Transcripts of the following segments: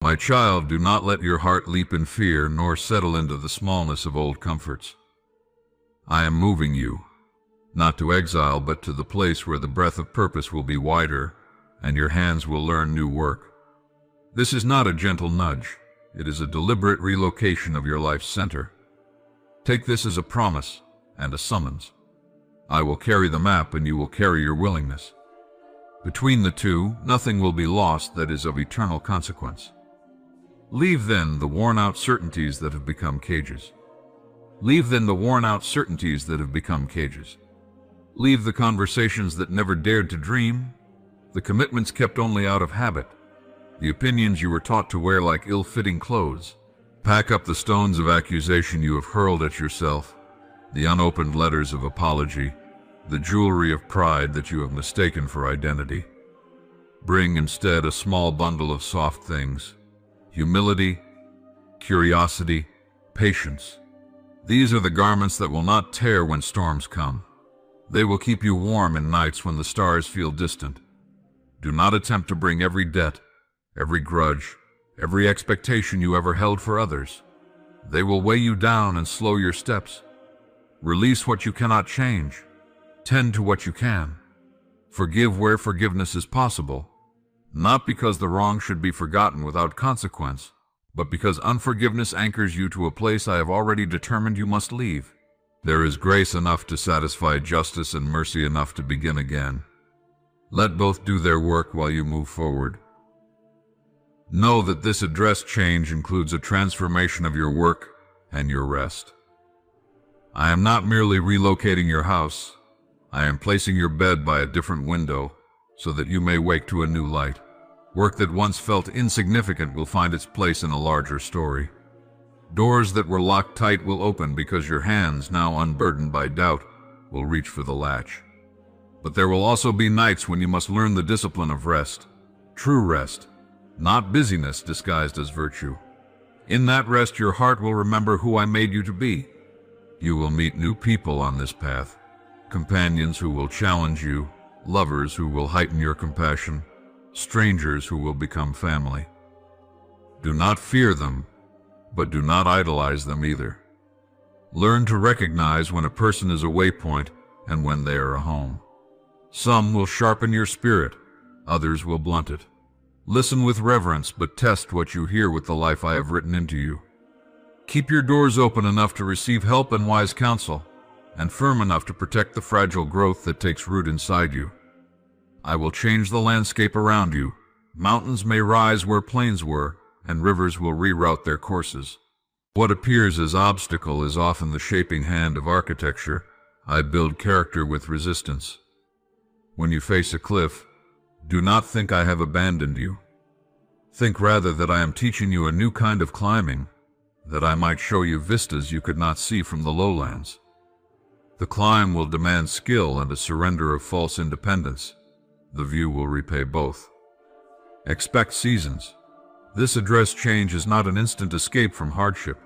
My child, do not let your heart leap in fear, nor settle into the smallness of old comforts. I am moving you, not to exile, but to the place where the breath of purpose will be wider, and your hands will learn new work. This is not a gentle nudge. It is a deliberate relocation of your life's center. Take this as a promise and a summons. I will carry the map, and you will carry your willingness. Between the two, nothing will be lost that is of eternal consequence. Leave then the worn-out certainties that have become cages. Leave then the worn-out certainties that have become cages. Leave the conversations that never dared to dream, the commitments kept only out of habit, the opinions you were taught to wear like ill-fitting clothes. Pack up the stones of accusation you have hurled at yourself, the unopened letters of apology, the jewelry of pride that you have mistaken for identity. Bring instead a small bundle of soft things: humility, curiosity, patience. These are the garments that will not tear when storms come. They will keep you warm in nights when the stars feel distant. Do not attempt to bring every debt, every grudge, every expectation you ever held for others. They will weigh you down and slow your steps. Release what you cannot change. Tend to what you can. Forgive where forgiveness is possible, not because the wrong should be forgotten without consequence, but because unforgiveness anchors you to a place I have already determined you must leave. There is grace enough to satisfy justice and mercy enough to begin again. Let both do their work while you move forward. Know that this address change includes a transformation of your work and your rest. I am not merely relocating your house. I am placing your bed by a different window so that you may wake to a new light. Work that once felt insignificant will find its place in a larger story. Doors that were locked tight will open because your hands, now unburdened by doubt, will reach for the latch. But there will also be nights when you must learn the discipline of rest. True rest, not busyness disguised as virtue. In that rest, your heart will remember who I made you to be. You will meet new people on this path, companions who will challenge you, lovers who will heighten your compassion, strangers who will become family. Do not fear them, but do not idolize them either. Learn to recognize when a person is a waypoint and when they are a home. Some will sharpen your spirit, others will blunt it. Listen with reverence, but test what you hear with the life I have written into you. Keep your doors open enough to receive help and wise counsel, and firm enough to protect the fragile growth that takes root inside you. I will change the landscape around you. Mountains may rise where plains were, and rivers will reroute their courses. What appears as obstacle is often the shaping hand of architecture. I build character with resistance. When you face a cliff, do not think I have abandoned you. Think rather that I am teaching you a new kind of climbing, that I might show you vistas you could not see from the lowlands. The climb will demand skill and a surrender of false independence. The view will repay both. Expect seasons. This address change is not an instant escape from hardship.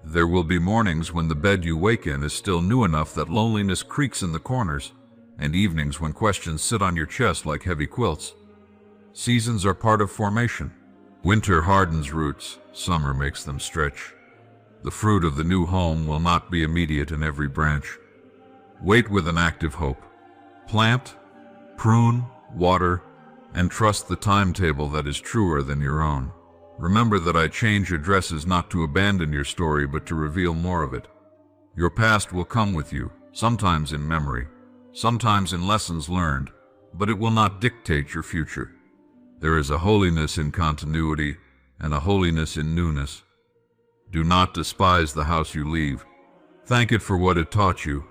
There will be mornings when the bed you wake in is still new enough that loneliness creaks in the corners, and evenings when questions sit on your chest like heavy quilts. Seasons are part of formation. Winter hardens roots, summer makes them stretch. The fruit of the new home will not be immediate in every branch. Wait with an active hope. Plant, prune, water, and trust the timetable that is truer than your own. Remember that I change addresses not to abandon your story, but to reveal more of it. Your past will come with you, sometimes in memory, sometimes in lessons learned, but it will not dictate your future. There is a holiness in continuity and a holiness in newness. Do not despise the house you leave. Thank it for what it taught you.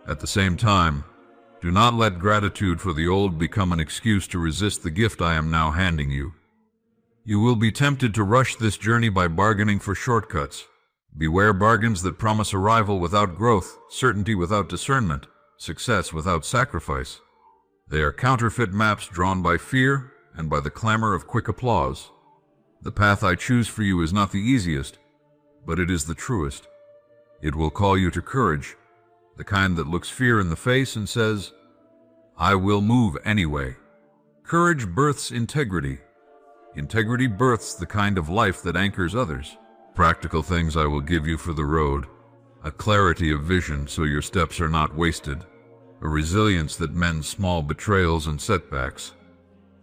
At the same time, do not let gratitude for the old become an excuse to resist the gift I am now handing you. You will be tempted to rush this journey by bargaining for shortcuts. Beware bargains that promise arrival without growth, certainty without discernment, success without sacrifice. They are counterfeit maps drawn by fear and by the clamor of quick applause. The path I choose for you is not the easiest, but it is the truest. It will call you to courage, the kind that looks fear in the face and says, I will move anyway. Courage births integrity. Integrity births the kind of life that anchors others. Practical things I will give you for the road. A clarity of vision so your steps are not wasted. A resilience that mends small betrayals and setbacks.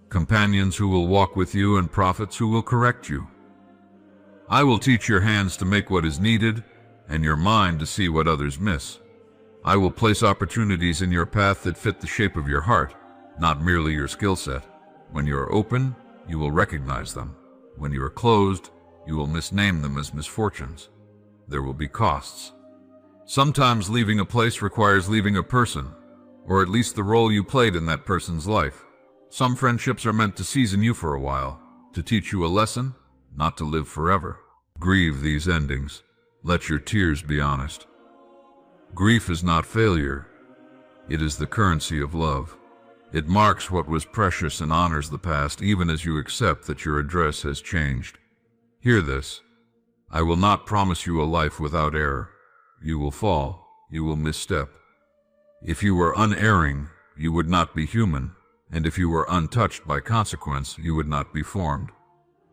Companions who will walk with you and prophets who will correct you. I will teach your hands to make what is needed and your mind to see what others miss. I will place opportunities in your path that fit the shape of your heart, not merely your skill set. When you are open, you will recognize them. When you are closed, you will misname them as misfortunes. There will be costs. Sometimes leaving a place requires leaving a person, or at least the role you played in that person's life. Some friendships are meant to season you for a while, to teach you a lesson, not to live forever. Grieve these endings. Let your tears be honest. Grief is not failure. It is the currency of love. It marks what was precious and honors the past, even as you accept that your address has changed. Hear this. I will not promise you a life without error. You will fall. You will misstep. If you were unerring, you would not be human, and if you were untouched by consequence, you would not be formed.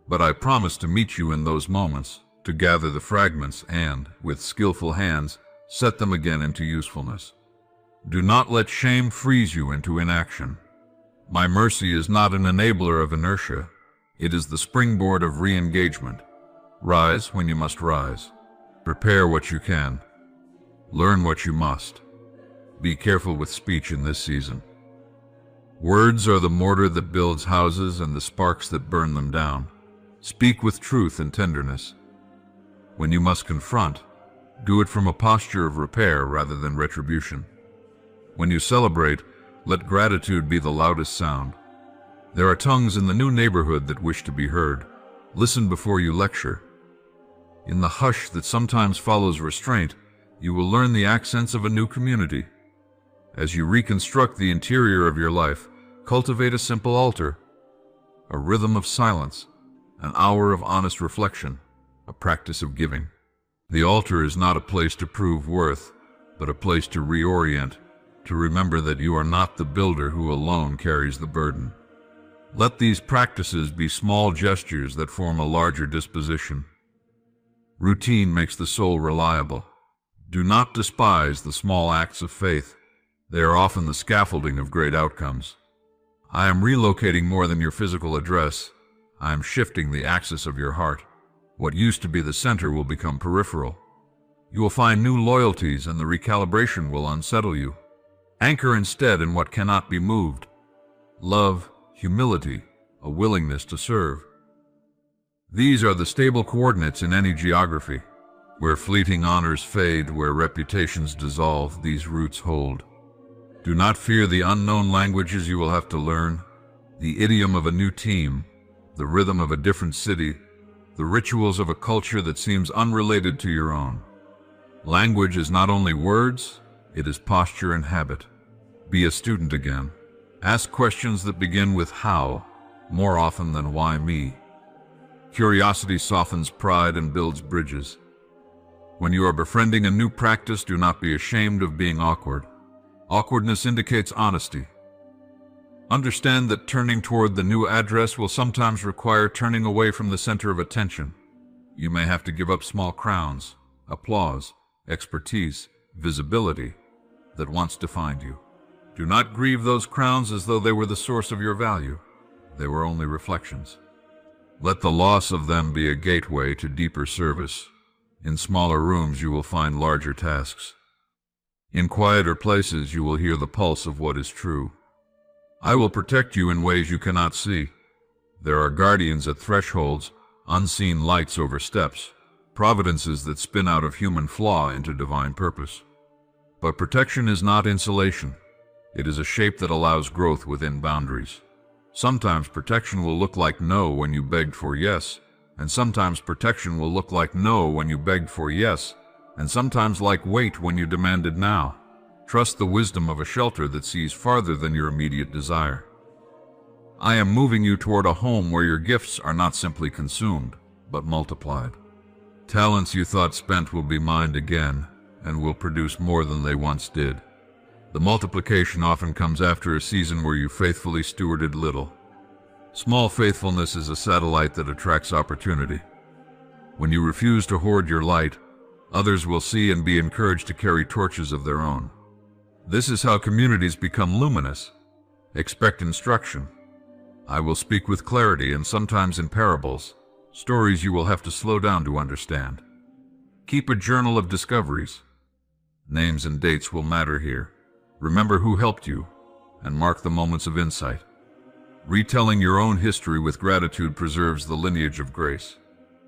But I promise to meet you in those moments, to gather the fragments and, with skillful hands, set them again into usefulness. Do not let shame freeze you into inaction. My mercy is not an enabler of inertia. It is the springboard of re-engagement. Rise when you must rise. Prepare what you can. Learn what you must. Be careful with speech in this season. Words are the mortar that builds houses and the sparks that burn them down. Speak with truth and tenderness. When you must confront, do it from a posture of repair rather than retribution. When you celebrate, let gratitude be the loudest sound. There are tongues in the new neighborhood that wish to be heard. Listen before you lecture. In the hush that sometimes follows restraint, you will learn the accents of a new community. As you reconstruct the interior of your life, cultivate a simple altar, a rhythm of silence, an hour of honest reflection, a practice of giving. The altar is not a place to prove worth, but a place to reorient, to remember that you are not the builder who alone carries the burden. Let these practices be small gestures that form a larger disposition. Routine makes the soul reliable. Do not despise the small acts of faith. They are often the scaffolding of great outcomes. I am relocating more than your physical address. I am shifting the axis of your heart. What used to be the center will become peripheral. You will find new loyalties, and the recalibration will unsettle you. Anchor instead in what cannot be moved. Love, humility, a willingness to serve. These are the stable coordinates in any geography. Where fleeting honors fade, where reputations dissolve, these roots hold. Do not fear the unknown languages you will have to learn, the idiom of a new team, the rhythm of a different city, the rituals of a culture that seems unrelated to your own. Language is not only words, it is posture and habit. Be a student again. Ask questions that begin with how, more often than why me. Curiosity softens pride and builds bridges. When you are befriending a new practice, do not be ashamed of being awkward. Awkwardness indicates honesty. Understand that turning toward the new address will sometimes require turning away from the center of attention. You may have to give up small crowns, applause, expertise, visibility that once defined you. Do not grieve those crowns as though they were the source of your value. They were only reflections. Let the loss of them be a gateway to deeper service. In smaller rooms you will find larger tasks. In quieter places you will hear the pulse of what is true. I will protect you in ways you cannot see. There are guardians at thresholds, unseen lights over steps, providences that spin out of human flaw into divine purpose. But protection is not insulation. It is a shape that allows growth within boundaries. Sometimes protection will look like no when you begged for yes, and sometimes protection will look like no when you begged for yes, and sometimes like wait when you demanded now. Trust the wisdom of a shelter that sees farther than your immediate desire. I am moving you toward a home where your gifts are not simply consumed, but multiplied. Talents you thought spent will be mined again, and will produce more than they once did. The multiplication often comes after a season where you faithfully stewarded little. Small faithfulness is a satellite that attracts opportunity. When you refuse to hoard your light, others will see and be encouraged to carry torches of their own. This is how communities become luminous. Expect instruction. I will speak with clarity and sometimes in parables, stories you will have to slow down to understand. Keep a journal of discoveries. Names and dates will matter here. Remember who helped you, and mark the moments of insight. Retelling your own history with gratitude preserves the lineage of grace.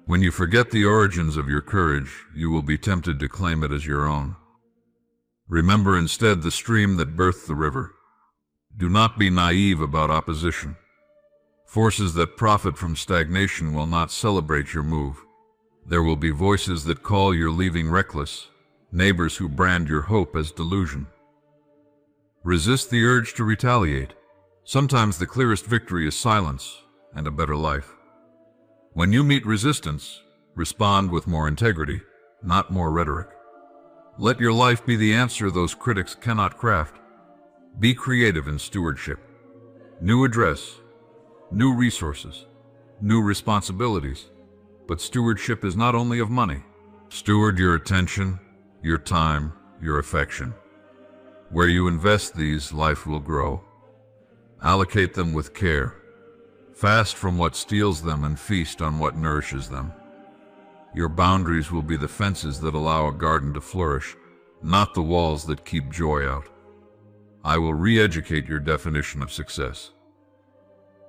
When you forget the origins of your courage, you will be tempted to claim it as your own. Remember instead the stream that birthed the river. Do not be naive about opposition. Forces that profit from stagnation will not celebrate your move. There will be voices that call your leaving reckless, neighbors who brand your hope as delusion. Resist the urge to retaliate. Sometimes the clearest victory is silence and a better life. When you meet resistance, respond with more integrity, not more rhetoric. Let your life be the answer those critics cannot craft. Be creative in stewardship. New address, new resources, new responsibilities. But stewardship is not only of money. Steward your attention, your time, your affection. Where you invest these, life will grow. Allocate them with care. Fast from what steals them and feast on what nourishes them. Your boundaries will be the fences that allow a garden to flourish, not the walls that keep joy out. I will re-educate your definition of success.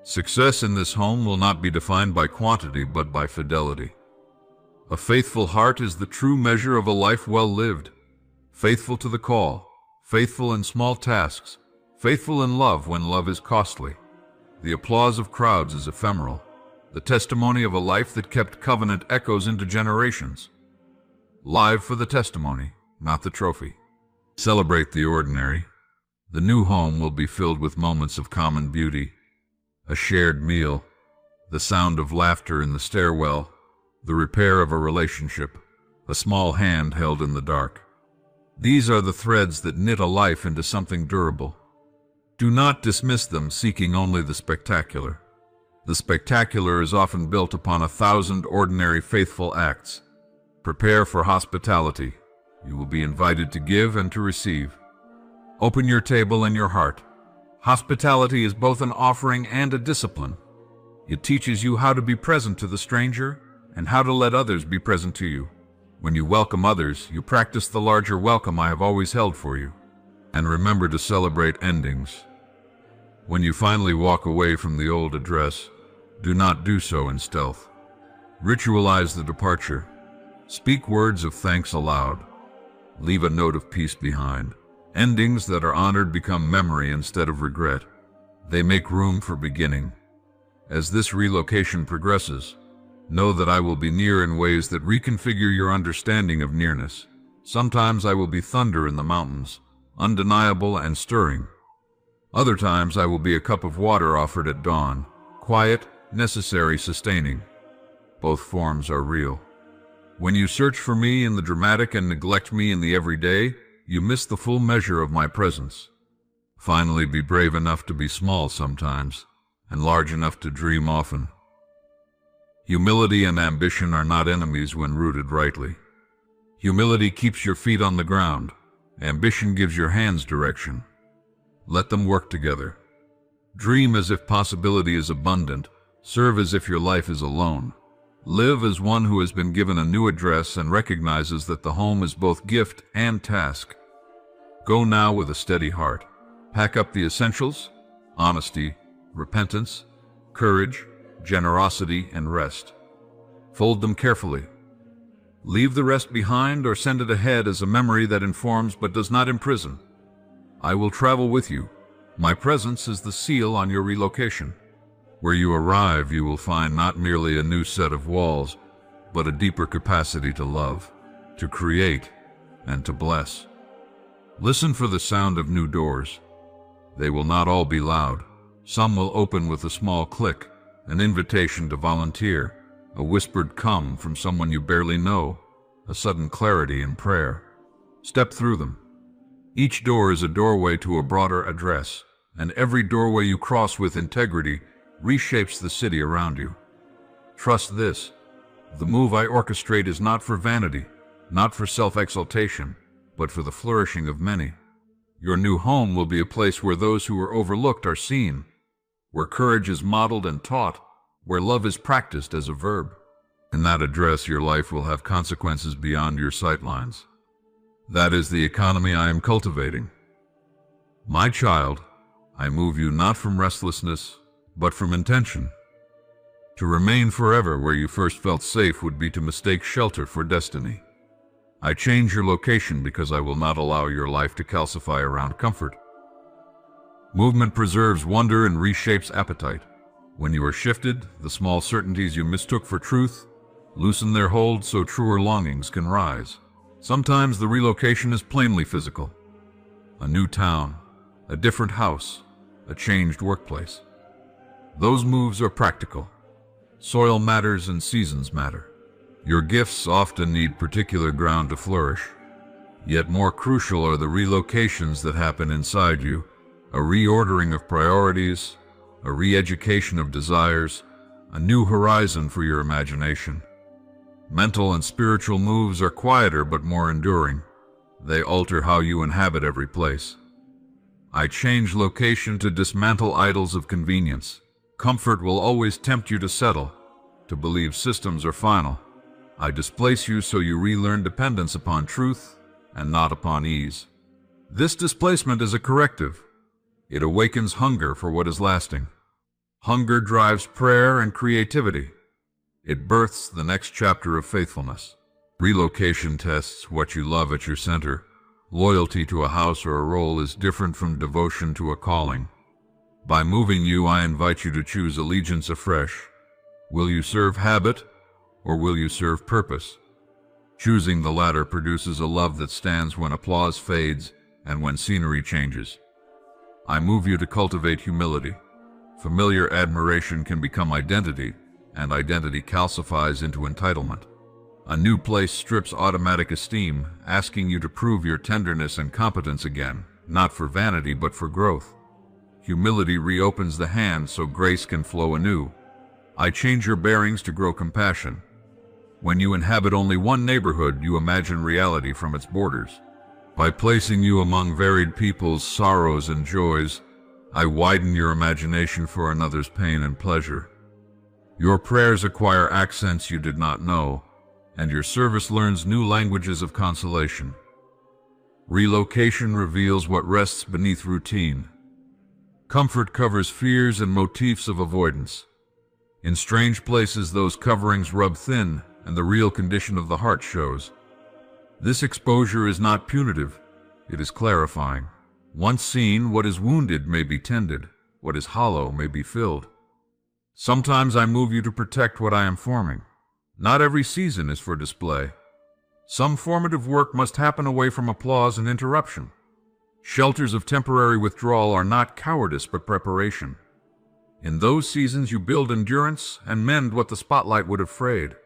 Success in this home will not be defined by quantity, but by fidelity. A faithful heart is the true measure of a life well lived. Faithful to the call, faithful in small tasks, faithful in love when love is costly. The applause of crowds is ephemeral. The testimony of a life that kept covenant echoes into generations. Live for the testimony, not the trophy. Celebrate the ordinary. The new home will be filled with moments of common beauty. A shared meal, the sound of laughter in the stairwell, the repair of a relationship, a small hand held in the dark. These are the threads that knit a life into something durable. Do not dismiss them seeking only the spectacular. The spectacular is often built upon 1,000 ordinary faithful acts. Prepare for hospitality. You will be invited to give and to receive. Open your table and your heart. Hospitality is both an offering and a discipline. It teaches you how to be present to the stranger and how to let others be present to you. When you welcome others, you practice the larger welcome I have always held for you. And remember to celebrate endings. When you finally walk away from the old address, do not do so in stealth. Ritualize the departure. Speak words of thanks aloud. Leave a note of peace behind. Endings that are honored become memory instead of regret. They make room for beginning. As this relocation progresses, know that I will be near in ways that reconfigure your understanding of nearness. Sometimes I will be thunder in the mountains, undeniable and stirring. Other times I will be a cup of water offered at dawn, quiet, necessary, sustaining. Both forms are real. When you search for me in the dramatic and neglect me in the everyday, you miss the full measure of my presence. Finally, be brave enough to be small sometimes, and large enough to dream often. Humility and ambition are not enemies when rooted rightly. Humility keeps your feet on the ground. Ambition gives your hands direction. Let them work together. Dream as if possibility is abundant. Serve as if your life is alone. Live as one who has been given a new address and recognizes that the home is both gift and task. Go now with a steady heart. Pack up the essentials: honesty, repentance, courage, generosity, and rest. Fold them carefully. Leave the rest behind or send it ahead as a memory that informs but does not imprison. I will travel with you. My presence is the seal on your relocation. Where you arrive, you will find not merely a new set of walls, but a deeper capacity to love, to create, and to bless. Listen for the sound of new doors. They will not all be loud. Some will open with a small click, an invitation to volunteer, a whispered come from someone you barely know, a sudden clarity in prayer. Step through them. Each door is a doorway to a broader address, and every doorway you cross with integrity reshapes the city around you. Trust this. The move I orchestrate is not for vanity, not for self-exaltation, but for the flourishing of many. Your new home will be a place where those who are overlooked are seen, where courage is modeled and taught, where love is practiced as a verb. In that address, your life will have consequences beyond your sightlines. That is the economy I am cultivating. My child, I move you not from restlessness, but from intention. To remain forever where you first felt safe would be to mistake shelter for destiny. I change your location because I will not allow your life to calcify around comfort. Movement preserves wonder and reshapes appetite. When you are shifted, the small certainties you mistook for truth loosen their hold so truer longings can rise. Sometimes the relocation is plainly physical. A new town, a different house, a changed workplace. Those moves are practical. Soil matters and seasons matter. Your gifts often need particular ground to flourish. Yet more crucial are the relocations that happen inside you, a reordering of priorities, a re-education of desires, a new horizon for your imagination. Mental and spiritual moves are quieter but more enduring. They alter how you inhabit every place. I change location to dismantle idols of convenience. Comfort will always tempt you to settle, to believe systems are final. I displace you so you relearn dependence upon truth and not upon ease. This displacement is a corrective. It awakens hunger for what is lasting. Hunger drives prayer and creativity. It births the next chapter of faithfulness. Relocation tests what you love at your center. Loyalty to a house or a role is different from devotion to a calling. By moving you, I invite you to choose allegiance afresh. Will you serve habit, or will you serve purpose? Choosing the latter produces a love that stands when applause fades and when scenery changes. I move you to cultivate humility. Familiar admiration can become identity, and identity calcifies into entitlement. A new place strips automatic esteem, asking you to prove your tenderness and competence again, not for vanity but for growth. Humility reopens the hand so grace can flow anew. I change your bearings to grow compassion. When you inhabit only one neighborhood, you imagine reality from its borders. By placing you among varied people's sorrows and joys, I widen your imagination for another's pain and pleasure. Your prayers acquire accents you did not know, and your service learns new languages of consolation. Relocation reveals what rests beneath routine. Comfort covers fears and motifs of avoidance. In strange places, those coverings rub thin, and the real condition of the heart shows. This exposure is not punitive, it is clarifying. Once seen, what is wounded may be tended, what is hollow may be filled. Sometimes I move you to protect what I am forming. Not every season is for display. Some formative work must happen away from applause and interruption. Shelters of temporary withdrawal are not cowardice but preparation. In those seasons you build endurance and mend what the spotlight would have frayed.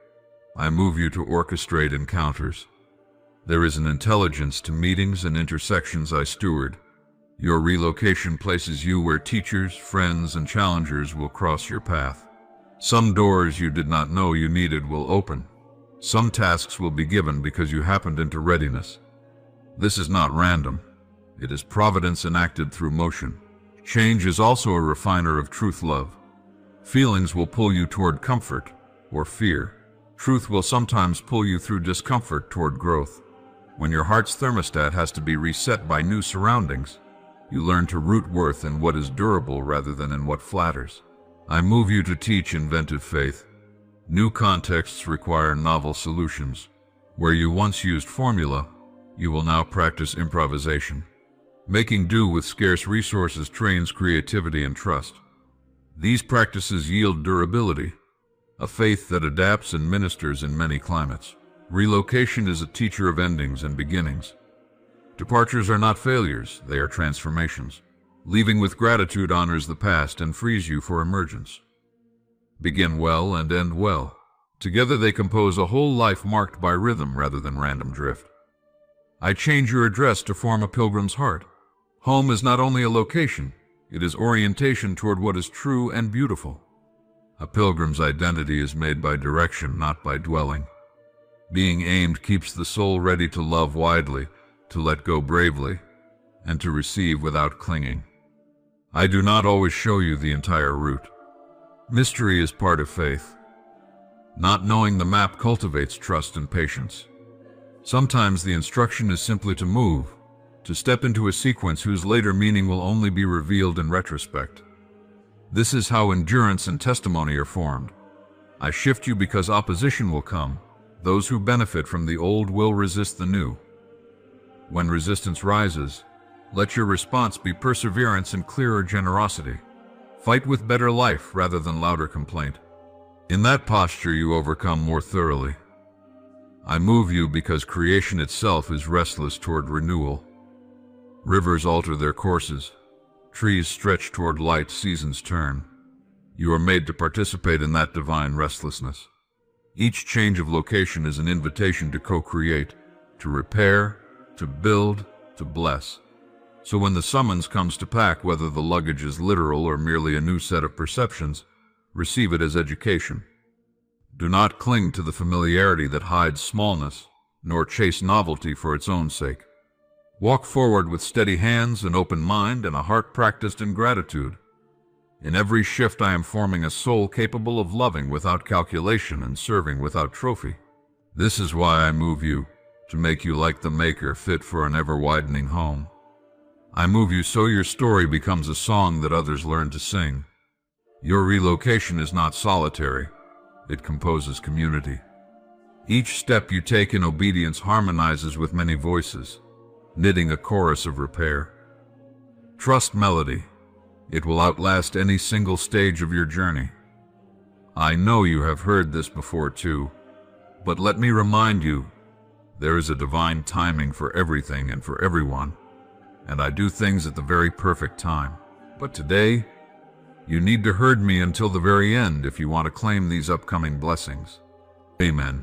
I move you to orchestrate encounters. There is an intelligence to meetings and intersections I steward. Your relocation places you where teachers, friends, and challengers will cross your path. Some doors you did not know you needed will open. Some tasks will be given because you happened into readiness. This is not random. It is providence enacted through motion. Change is also a refiner of truth love. Feelings will pull you toward comfort or fear. Truth will sometimes pull you through discomfort toward growth. When your heart's thermostat has to be reset by new surroundings, you learn to root worth in what is durable rather than in what flatters. I move you to teach inventive faith. New contexts require novel solutions. Where you once used formula, you will now practice improvisation. Making do with scarce resources trains creativity and trust. These practices yield durability, a faith that adapts and ministers in many climates. Relocation is a teacher of endings and beginnings. Departures are not failures, they are transformations. Leaving with gratitude honors the past and frees you for emergence. Begin well and end well. Together they compose a whole life marked by rhythm rather than random drift. I change your address to form a pilgrim's heart. Home is not only a location, It is orientation toward what is true and beautiful. A pilgrim's identity is made by direction, not by dwelling. Being aimed keeps the soul ready to love widely, to let go bravely, and to receive without clinging. I do not always show you the entire route. Mystery is part of faith. Not knowing the map cultivates trust and patience. Sometimes the instruction is simply to move, to step into a sequence whose later meaning will only be revealed in retrospect. This is how endurance and testimony are formed. I shift you because opposition will come. Those who benefit from the old will resist the new. When resistance rises, let your response be perseverance and clearer generosity. Fight with better life rather than louder complaint. In that posture you overcome more thoroughly. I move you because creation itself is restless toward renewal. Rivers alter their courses. Trees stretch toward light, seasons turn. You are made to participate in that divine restlessness. Each change of location is an invitation to co-create, to repair, to build, to bless. So when the summons comes to pack, whether the luggage is literal or merely a new set of perceptions, receive it as education. Do not cling to the familiarity that hides smallness, nor chase novelty for its own sake. Walk forward with steady hands, an open mind, and a heart practiced in gratitude. In every shift I am forming a soul capable of loving without calculation and serving without trophy. This is why I move you, to make you like the Maker, fit for an ever-widening home. I move you so your story becomes a song that others learn to sing. Your relocation is not solitary. It composes community. Each step you take in obedience harmonizes with many voices, knitting a chorus of repair. Trust melody. It will outlast any single stage of your journey. I know you have heard this before too, but let me remind you, there is a divine timing for everything and for everyone, and I do things at the very perfect time. But today, you need to herd me until the very end if you want to claim these upcoming blessings. Amen.